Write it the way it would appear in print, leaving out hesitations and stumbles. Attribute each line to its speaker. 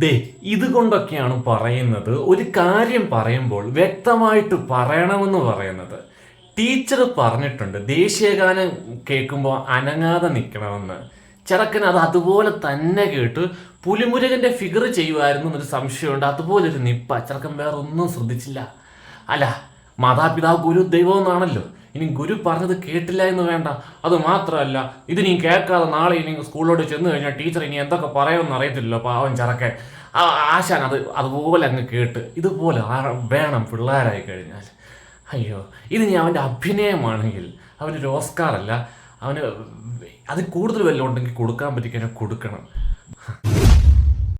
Speaker 1: ദേ ഇതുകൊണ്ടൊക്കെയാണ് പറയുന്നത്, ഒരു കാര്യം പറയുമ്പോൾ വ്യക്തമായിട്ട് പറയണമെന്ന് പറയുന്നത്. ടീച്ചർ പറഞ്ഞിട്ടുണ്ട് ദേശീയഗാനം കേൾക്കുമ്പോൾ അനങ്ങാതെ നിൽക്കണമെന്ന്. ചെറുക്കൻ അത് അതുപോലെ തന്നെ കേട്ട് പുലിമുരുകന്റെ ഫിഗർ ചെയ്യുമായിരുന്നു എന്നൊരു സംശയമുണ്ട്. അതുപോലൊരു നിപ്പ ചെറുക്കൻ വേറെ ഒന്നും ശ്രദ്ധിച്ചില്ല. അല്ല, മാതാപിതാവ് ഗുരു ദൈവം എന്നാണല്ലോ. ഇനി ഗുരു പറഞ്ഞത് കേട്ടില്ല എന്ന് വേണ്ട. അത് മാത്രമല്ല, ഇത് നീ കേൾക്കാതെ നാളെ ഇനി സ്കൂളിലോട്ട് ചെന്ന് കഴിഞ്ഞാൽ ടീച്ചർ ഇനി എന്തൊക്കെ പറയുമെന്ന് അറിയത്തില്ലല്ലോ പാവൻ ചെറുക്കൻ. ആശാൻ അതുപോലെ അങ്ങ് കേട്ട് ഇതുപോലെ വേണം പിള്ളേരായി കഴിഞ്ഞാൽ. അയ്യോ, ഇത് ഇനി അവൻ്റെ അഭിനയമാണെങ്കിൽ അവനൊരു ഓസ്കാർ അല്ല, അവന് അത് കൂടുതൽ വല്ലതും ഉണ്ടെങ്കിൽ കൊടുക്കാൻ പറ്റിക്കഴിഞ്ഞാൽ കൊടുക്കണം.